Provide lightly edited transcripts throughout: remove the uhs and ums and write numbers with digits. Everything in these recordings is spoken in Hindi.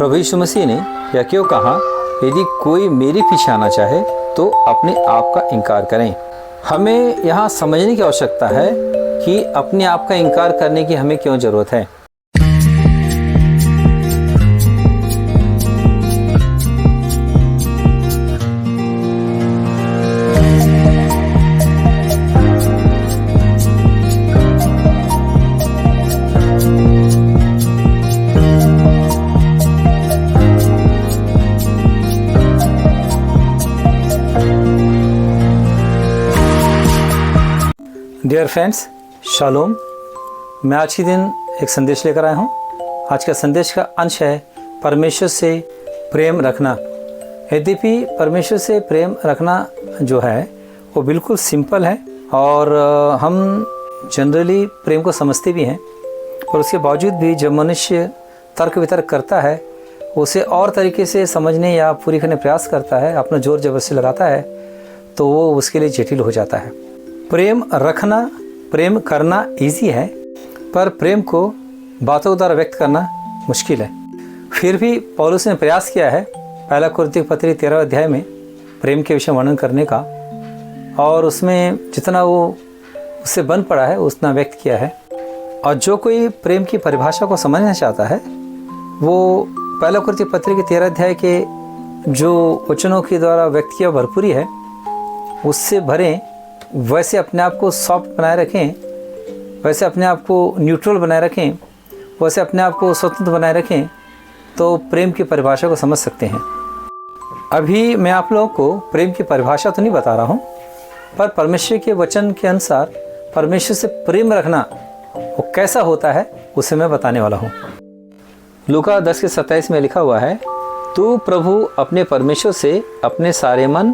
प्रभु यीशु मसीह ने यह क्यों कहा, यदि कोई मेरे पीछे आना चाहे तो अपने आप का इनकार करें। हमें यहाँ समझने की आवश्यकता है कि अपने आप का इनकार करने की हमें क्यों ज़रूरत है। Dear friends, shalom. मैं आज के दिन एक संदेश लेकर आया हूँ। आज का संदेश का अंश है परमेश्वर से प्रेम रखना। यद्यपि परमेश्वर से प्रेम रखना जो है वो बिल्कुल सिंपल है और हम जनरली प्रेम को समझते भी हैं, और उसके बावजूद भी जब मनुष्य तर्क वितर्क करता है, उसे और तरीके से समझने या पूरी करने प्रयास करता है, अपना जोर जबरदस्ती लगाता है, तो वो उसके लिए जटिल हो जाता है। प्रेम रखना, प्रेम करना इजी है, पर प्रेम को बातों द्वारा व्यक्त करना मुश्किल है। फिर भी पौलुस ने प्रयास किया है पहला कुरिन्थियों की पत्री 13 अध्याय में प्रेम के विषय वर्णन करने का, और उसमें जितना वो उससे बन पड़ा है उतना व्यक्त किया है। और जो कोई प्रेम की परिभाषा को समझना चाहता है, वो पहला कुरिन्थियों की पत्री के 13 अध्याय के जो वचनों के द्वारा व्यक्त किया भरपूरी है उससे भरें, वैसे अपने आप को सॉफ्ट बनाए रखें, वैसे अपने आप को न्यूट्रल बनाए रखें, वैसे अपने आप को स्वतंत्र बनाए रखें, तो प्रेम की परिभाषा को समझ सकते हैं। अभी मैं आप लोगों को प्रेम की परिभाषा तो नहीं बता रहा हूँ, पर परमेश्वर के वचन के अनुसार परमेश्वर से प्रेम रखना वो कैसा होता है उसे मैं बताने वाला हूँ। लूका 10:27 में लिखा हुआ है, तू प्रभु अपने परमेश्वर से अपने सारे मन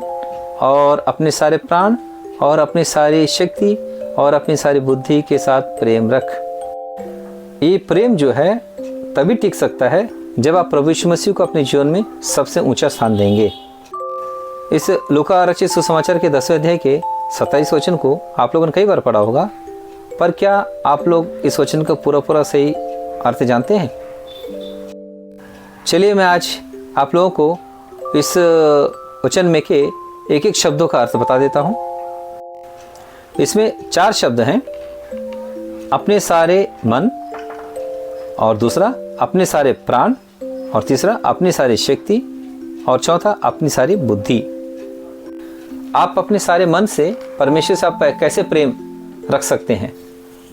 और अपने सारे प्राण और अपनी सारी शक्ति और अपनी सारी बुद्धि के साथ प्रेम रख। ये प्रेम जो है तभी टिक सकता है जब आप प्रभु यीशु मसीह को अपने जीवन में सबसे ऊंचा स्थान देंगे। इस लूका रचित सुसमाचार के 10वें अध्याय के 27 वचन को आप लोगों ने कई बार पढ़ा होगा, पर क्या आप लोग इस वचन का पूरा सही अर्थ जानते हैं? चलिए मैं आज आप लोगों को इस वचन में के एक एक शब्दों का अर्थ बता देता हूँ। इसमें 4 शब्द हैं, अपने सारे मन, और दूसरा अपने सारे प्राण, और तीसरा अपनी सारी शक्ति, और चौथा अपनी सारी बुद्धि। आप अपने सारे मन से परमेश्वर से आप कैसे प्रेम रख सकते हैं?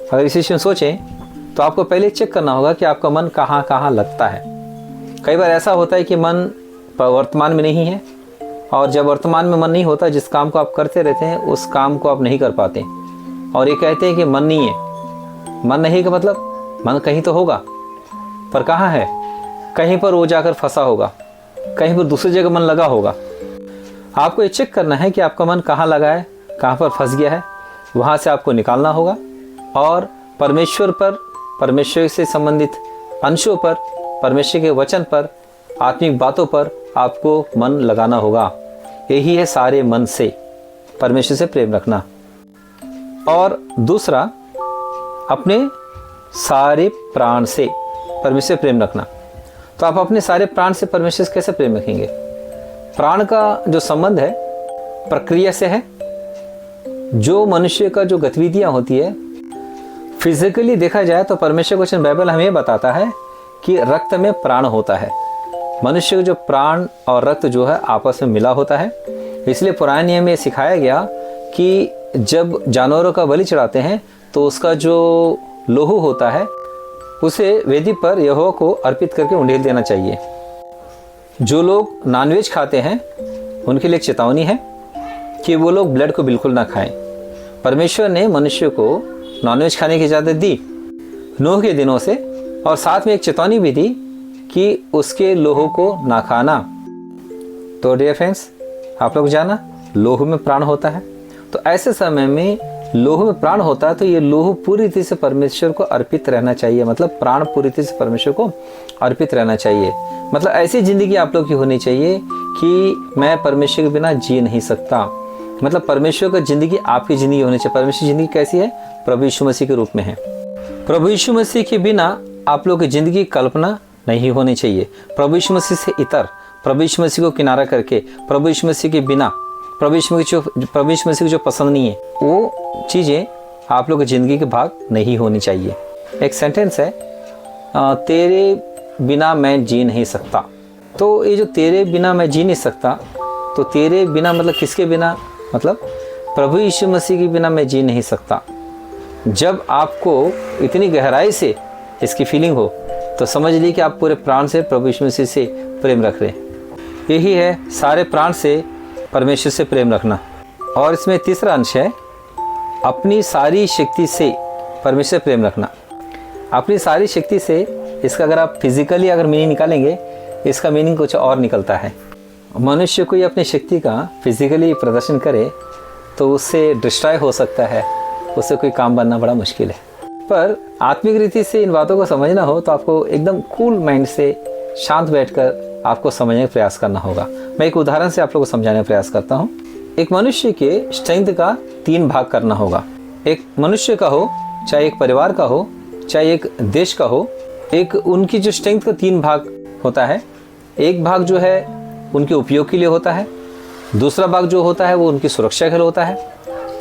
अगर इस विषय में सोचें तो आपको पहले चेक करना होगा कि आपका मन कहाँ कहाँ लगता है। कई बार ऐसा होता है कि मन वर्तमान में नहीं है, और जब वर्तमान में मन नहीं होता, जिस काम को आप करते रहते हैं उस काम को आप नहीं कर पाते, और ये कहते हैं कि मन नहीं है। मन नहीं का मतलब मन कहीं तो होगा, पर कहाँ है? कहीं पर वो जाकर फंसा होगा, कहीं पर दूसरी जगह मन लगा होगा। आपको ये चेक करना है कि आपका मन कहाँ लगा है, कहाँ पर फंस गया है, वहाँ से आपको निकालना होगा, और परमेश्वर पर, परमेश्वर से संबंधित अंशों पर, परमेश्वर के वचन पर, आत्मिक बातों पर आपको मन लगाना होगा। यही है सारे मन से परमेश्वर से प्रेम रखना। और दूसरा, अपने सारे प्राण से परमेश्वर से प्रेम रखना। तो आप अपने सारे प्राण से परमेश्वर से कैसे प्रेम रखेंगे? प्राण का जो संबंध है प्रक्रिया से है। जो मनुष्य का जो गतिविधियां होती है, फिजिकली देखा जाए तो परमेश्वर का वचन बाइबल हमें बताता है कि रक्त में प्राण होता है। मनुष्य का जो प्राण और रक्त जो है आपस में मिला होता है। इसलिए पुराने नियम में सिखाया गया कि जब जानवरों का बलि चढ़ाते हैं तो उसका जो लोहू होता है उसे वेदी पर यहोवा को अर्पित करके उंडेल देना चाहिए। जो लोग नॉनवेज खाते हैं उनके लिए एक चेतावनी है कि वो लोग ब्लड को बिल्कुल ना खाएं। परमेश्वर ने मनुष्य को नॉनवेज खाने की इजाज़त दी नूह के दिनों से, और साथ में एक चेतावनी भी दी कि उसके लोहू को ना खाना। तो डियर फ्रेंड्स, आप लोग जाना लोहू में प्राण होता है। तो ऐसे समय में लोहू में प्राण होता है, तो ये लोहू पूरी तरह से परमेश्वर को अर्पित रहना चाहिए। मतलब प्राण पूरी तरह से परमेश्वर को अर्पित रहना चाहिए। मतलब ऐसी ज़िंदगी आप लोग की होनी चाहिए कि मैं परमेश्वर के बिना जी नहीं सकता। मतलब परमेश्वर का ज़िंदगी आपकी ज़िंदगी होनी चाहिए। परमेश्वर ज़िंदगी कैसी है? प्रभु यीशु मसीह के रूप में है। प्रभु यीशु मसीह के बिना आप लोग की ज़िंदगी कल्पना नहीं होनी चाहिए। प्रभु यीशु मसीह से इतर, प्रभु यीशु मसीह को किनारा करके, प्रभु यीशु मसीह के बिना, प्रभु यीशु मसीह को जो पसंद नहीं है वो चीज़ें आप लोग की ज़िंदगी के भाग नहीं होनी चाहिए। एक सेंटेंस है, तेरे बिना मैं जी नहीं सकता। तो ये जो तेरे बिना मैं जी नहीं सकता, तो तेरे बिना मतलब किसके बिना? मतलब प्रभु यीशु मसीह के बिना मैं जी नहीं सकता। जब आपको इतनी गहराई से इसकी फीलिंग हो तो समझ लीजिए कि आप पूरे प्राण से प्रभु यीशु मसीह से प्रेम रख रहे हैं। यही है सारे प्राण से परमेश्वर से प्रेम रखना। और इसमें तीसरा अंश है, अपनी सारी शक्ति से परमेश्वर से प्रेम रखना। अपनी सारी शक्ति से, इसका अगर आप फिजिकली अगर मीनिंग निकालेंगे, इसका मीनिंग कुछ और निकलता है। मनुष्य कोई अपनी शक्ति का फिजिकली प्रदर्शन करे तो उससे डिस्ट्रॉय हो सकता है, उससे कोई काम बनना बड़ा मुश्किल है। पर आत्मिक रीति से इन बातों को समझना हो तो आपको एकदम कूल माइंड से शांत बैठकर आपको समझने का प्रयास करना होगा। मैं एक उदाहरण से आप लोगों को समझाने का प्रयास करता हूँ। एक मनुष्य के स्ट्रेंथ का 3 भाग करना होगा। एक मनुष्य का हो, चाहे एक परिवार का हो, चाहे एक देश का हो, एक उनकी जो स्ट्रेंथ का 3 भाग होता है। एक भाग जो है उनके उपयोग के लिए होता है, दूसरा भाग जो होता है वो उनकी सुरक्षा के लिए होता है,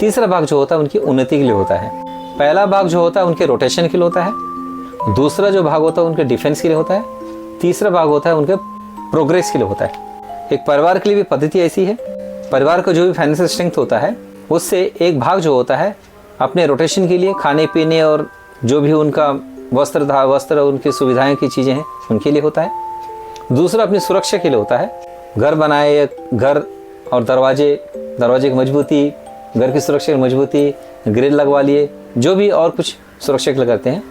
तीसरा भाग जो होता है उनकी उन्नति के लिए होता है। पहला भाग जो होता है उनके रोटेशन के लिए होता है, दूसरा जो भाग होता है उनके डिफेंस के लिए होता है, तीसरा भाग होता है उनके प्रोग्रेस के लिए होता है। एक परिवार के लिए भी पद्धति ऐसी है। परिवार का जो भी फाइनेंशियल स्ट्रेंथ होता है उससे एक भाग जो होता है अपने रोटेशन के लिए, खाने पीने और जो भी उनका वस्त्र उनकी सुविधाएं की चीज़ें हैं उनके लिए होता है। दूसरा अपनी सुरक्षा के लिए होता है, घर बनाए, घर और दरवाजे की मजबूती, घर की सुरक्षा की मजबूती, ग्रिल लगवा लिए, जो भी और कुछ सुरक्षा के लिए करते हैं।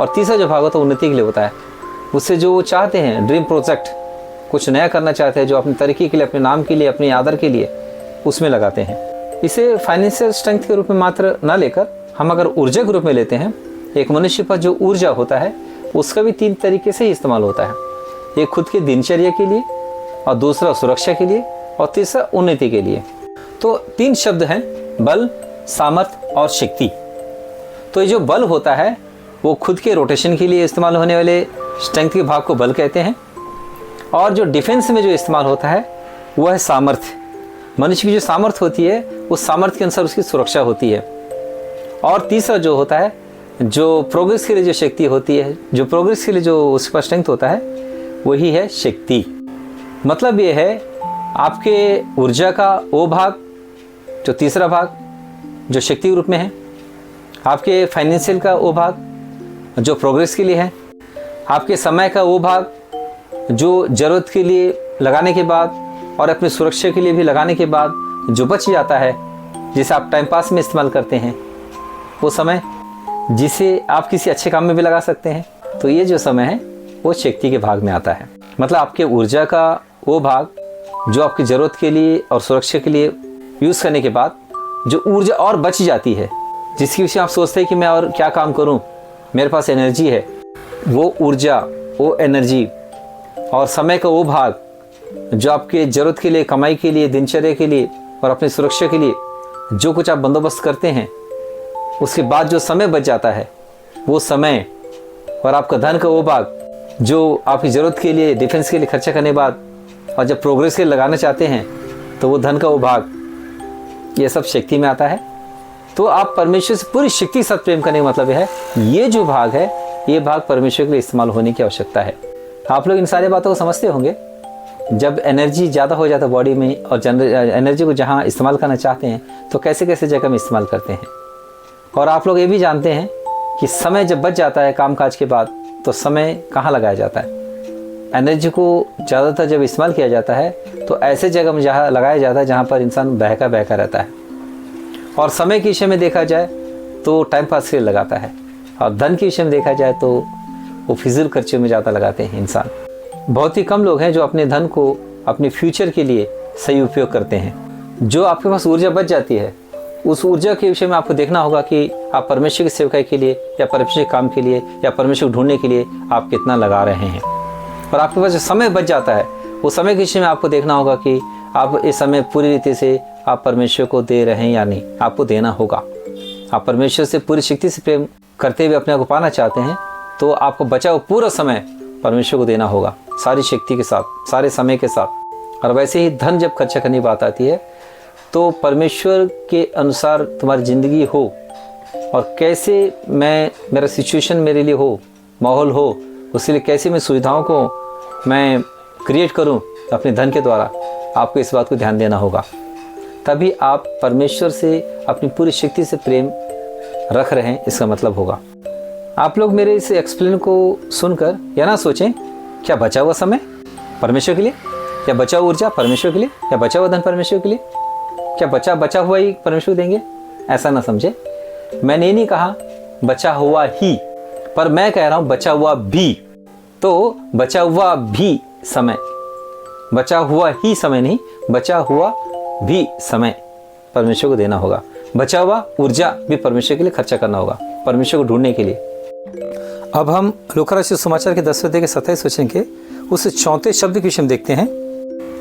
और तीसरा जो भाग होता है उन्नति के लिए होता है, उससे जो वो चाहते हैं, ड्रीम प्रोजेक्ट कुछ नया करना चाहते हैं, जो अपनी तरक्की के लिए, अपने नाम के लिए, अपने आदर के लिए उसमें लगाते हैं। इसे फाइनेंशियल स्ट्रेंथ के रूप में मात्र ना लेकर हम अगर ऊर्जा के रूप में लेते हैं, एक मनुष्य पर जो ऊर्जा होता है उसका भी 3 तरीके से ही इस्तेमाल होता है। एक खुद की दिनचर्या के लिए, और दूसरा सुरक्षा के लिए, और तीसरा उन्नति के लिए। तो 3 शब्द हैं, बल, सामर्थ्य और शक्ति। तो ये जो बल होता है वो खुद के रोटेशन के लिए इस्तेमाल होने वाले स्ट्रेंथ के भाग को बल कहते हैं। और जो डिफेंस में जो इस्तेमाल होता है वह है सामर्थ्य। मनुष्य की जो सामर्थ्य होती है उस सामर्थ्य के अनुसार उसकी सुरक्षा होती है। और तीसरा जो होता है, जो प्रोग्रेस के लिए जो शक्ति होती है, जो प्रोग्रेस के लिए जो उसके पास स्ट्रेंथ होता है वही है शक्ति। मतलब ये है आपके ऊर्जा का वो भाग, जो तीसरा भाग जो शक्ति के रूप में है, आपके फाइनेंशियल का वो भाग जो प्रोग्रेस के लिए है, आपके समय का वो भाग जो ज़रूरत के लिए लगाने के बाद और अपनी सुरक्षा के लिए भी लगाने के बाद जो बच जाता है, जिसे आप टाइम पास में इस्तेमाल करते हैं, वो समय जिसे आप किसी अच्छे काम में भी लगा सकते हैं। तो ये जो समय है वो शक्ति के भाग में आता है। मतलब आपके ऊर्जा का वो भाग जो आपकी ज़रूरत के लिए और सुरक्षा के लिए यूज़ करने के बाद जो ऊर्जा और बच जाती है, जिसकी विषय आप सोचते हैं कि मैं और क्या काम करूं, मेरे पास एनर्जी है, वो ऊर्जा, वो एनर्जी और समय का वो भाग जो आपके ज़रूरत के लिए, कमाई के लिए, दिनचर्या के लिए और अपनी सुरक्षा के लिए जो कुछ आप बंदोबस्त करते हैं, उसके बाद जो समय बच जाता है वो समय और आपका धन का वो भाग जो आपकी ज़रूरत के लिए, डिफेंस के लिए खर्चा करने के बाद और जब प्रोग्रेस के लिए लगाना चाहते हैं तो वो धन का वो भाग, ये सब शक्ति में आता है। तो आप परमेश्वर से पूरी शक्ति के साथ प्रेम करने का मतलब है ये जो भाग है, ये भाग परमेश्वर के लिए इस्तेमाल होने की आवश्यकता है। आप लोग इन सारी बातों को समझते होंगे। जब एनर्जी ज़्यादा हो जाता है बॉडी में और एनर्जी को जहाँ इस्तेमाल करना चाहते हैं तो कैसे कैसे जगह में इस्तेमाल करते हैं। और आप लोग ये भी जानते हैं कि समय जब बच जाता है काम काज के बाद तो समय कहाँ लगाया जाता है। एनर्जी को ज़्यादातर जब इस्तेमाल किया जाता है तो ऐसे जगह में जहाँ लगाया जाता है जहाँ पर इंसान बहका रहता है। और समय के विषय में देखा जाए तो टाइम पास के लिए लगाता है, और धन के विषय में देखा जाए तो वो फिजूल खर्चे में ज़्यादा लगाते हैं इंसान। बहुत ही कम लोग हैं जो अपने धन को अपने फ्यूचर के लिए सही उपयोग करते हैं। जो आपके पास ऊर्जा बच जाती है उस ऊर्जा के विषय में आपको देखना होगा कि आप परमेश्वर की सेवकाई के लिए या परमेश्वर के काम के लिए या परमेश्वर को ढूंढने के लिए आप कितना लगा रहे हैं। और आपके पास जो समय बच जाता है वो समय के विषय में आपको देखना होगा कि आप इस समय पूरी रीति से आप परमेश्वर को दे रहे हैं या नहीं। आपको देना होगा। आप परमेश्वर से पूरी शक्ति से प्रेम करते हुए अपने आप को पाना चाहते हैं तो आपको बचा हुआ पूरा समय परमेश्वर को देना होगा, सारी शक्ति के साथ, सारे समय के साथ। और वैसे ही धन जब खर्चा करने की बात आती है तो परमेश्वर के अनुसार तुम्हारी ज़िंदगी हो और कैसे मेरा सिचुएशन मेरे लिए हो, माहौल हो, उसके लिए कैसे मैं सुविधाओं को मैं क्रिएट करूं अपने धन के द्वारा, आपको इस बात को ध्यान देना होगा। तभी आप परमेश्वर से अपनी पूरी शक्ति से प्रेम रख रहे हैं, इसका मतलब होगा। आप लोग मेरे इस एक्सप्लेन को सुनकर यह ना सोचें क्या बचा हुआ समय परमेश्वर के लिए, क्या बचा हुआ ऊर्जा परमेश्वर के लिए, या बचा हुआ धन परमेश्वर के लिए, क्या बचा हुआ ही परमेश्वर देंगे, ऐसा ना समझे। मैंने ये नहीं कहा बचा हुआ ही, पर मैं कह रहा हूं बचा हुआ भी। तो बचा हुआ भी समय, बचा हुआ ही समय नहीं, बचा हुआ भी समय परमेश्वर को देना होगा। बचा हुआ ऊर्जा भी परमेश्वर के लिए खर्चा करना होगा, परमेश्वर को ढूंढने के लिए। अब हम लूका रचित सुसमाचार के 10वें अध्याय के 27 वचन के उस 34 शब्द के विषय में देखते हैं,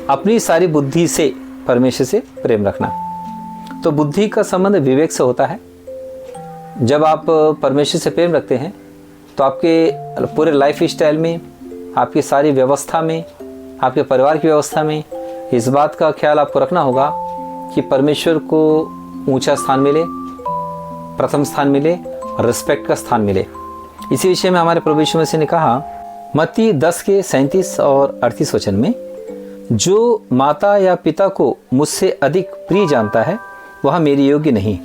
अपनी सारी बुद्धि से परमेश्वर से प्रेम रखना। तो बुद्धि का संबंध विवेक से होता है। जब आप परमेश्वर से प्रेम रखते हैं तो आपके पूरे लाइफ स्टाइल में, आपकी सारी व्यवस्था में, आपके परिवार की व्यवस्था में इस बात का ख्याल आपको रखना होगा कि परमेश्वर को ऊंचा स्थान मिले, प्रथम स्थान मिले, रिस्पेक्ट का स्थान मिले। इसी विषय में हमारे प्रभु यीशु मसीह ने कहा मत्ती 10 के 37 और 38 वचन में, जो माता या पिता को मुझसे अधिक प्रिय जानता है वह मेरे योग्य नहीं,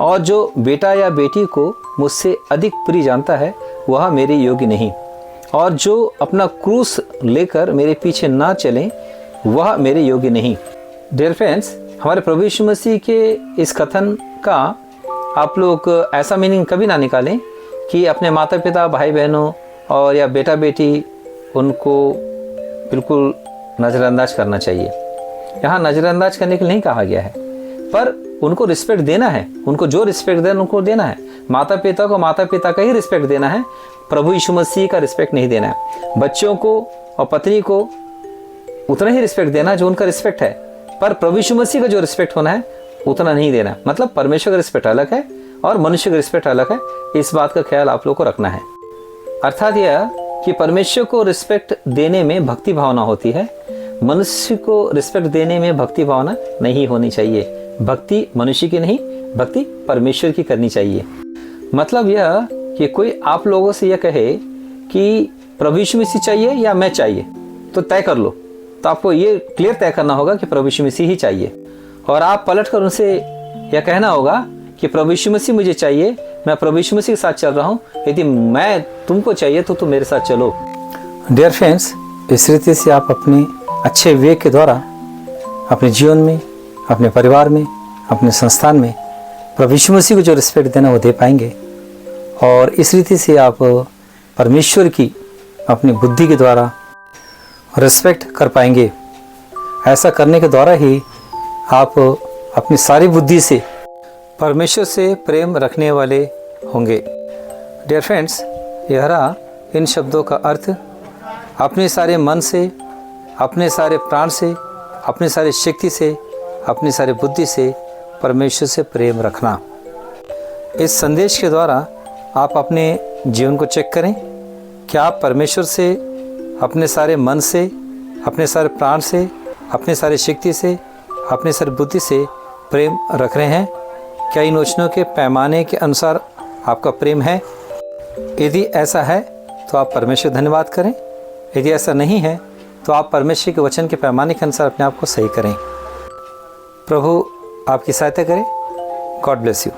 और जो बेटा या बेटी को मुझसे अधिक प्रिय जानता है वह मेरे योग्य नहीं, और जो अपना क्रूस लेकर मेरे पीछे ना चले वह मेरे योग्य नहीं। डियर फ्रेंड्स, हमारे प्रभु यीशु मसीह के इस कथन का आप लोग ऐसा मीनिंग कभी ना निकालें कि अपने माता पिता, भाई बहनों और या बेटा बेटी उनको बिल्कुल नज़रअंदाज करना चाहिए। यहाँ नज़रअंदाज करने के लिए नहीं कहा गया है, पर उनको रिस्पेक्ट देना है। उनको जो रिस्पेक्ट देना उनको देना है। माता पिता को माता पिता का ही रिस्पेक्ट देना है, प्रभु यीशु मसीह का रिस्पेक्ट नहीं देना है। बच्चों को और पत्नी को उतना ही रिस्पेक्ट देना जो उनका रिस्पेक्ट है, पर प्रभु यीशु मसीह का जो रिस्पेक्ट होना है उतना नहीं देना। मतलब परमेश्वर का रिस्पेक्ट अलग है और मनुष्य का रिस्पेक्ट अलग है। इस बात का ख्याल आप लोग को रखना है। अर्थात यह कि परमेश्वर को रिस्पेक्ट देने में भक्ति भावना होती है, मनुष्य को रिस्पेक्ट देने में भक्ति भावना नहीं होनी चाहिए। भक्ति मनुष्य की नहीं, भक्ति परमेश्वर की करनी चाहिए। मतलब यह कि कोई आप लोगों से यह कहे कि प्रभु यीशु मसीह चाहिए या मैं चाहिए, तो तय कर लो। तो आपको ये क्लियर तय करना होगा कि प्रभु यीशु मसीह ही चाहिए, और आप पलटकर उनसे यह कहना होगा कि प्रभु यीशु मसीह मुझे चाहिए, मैं प्रभु यीशु मसीह के साथ चल रहा हूँ, यदि मैं तुमको चाहिए तो तुम मेरे साथ चलो। डियर फ्रेंड्स, इस रीति से आप अपने अच्छे विवेक के द्वारा अपने जीवन में, अपने परिवार में, अपने संस्थान में प्रभु यीशु मसीह को जो रिस्पेक्ट देना वो दे पाएंगे, और इस रीति से आप परमेश्वर की अपनी बुद्धि के द्वारा रिस्पेक्ट कर पाएंगे। ऐसा करने के द्वारा ही आप अपनी सारी बुद्धि से परमेश्वर से प्रेम रखने वाले होंगे। डियर फ्रेंड्स, यह रहा इन शब्दों का अर्थ। अपने सारे मन से, अपने सारे प्राण से, अपने सारी शक्ति से, अपनी सारी बुद्धि से परमेश्वर से प्रेम रखना। इस संदेश के द्वारा आप अपने जीवन को चेक करें, क्या आप परमेश्वर से अपने सारे मन से, अपने सारे प्राण से, अपने सारी शक्ति से, अपने सारी बुद्धि से प्रेम रख रहे हैं? क्या इन वचनों के पैमाने के अनुसार आपका प्रेम है? यदि ऐसा है तो आप परमेश्वर धन्यवाद करें। यदि ऐसा नहीं है तो आप परमेश्वर के वचन के पैमाने के अनुसार अपने आप को सही करें। प्रभु आपकी सहायता करें। God bless you.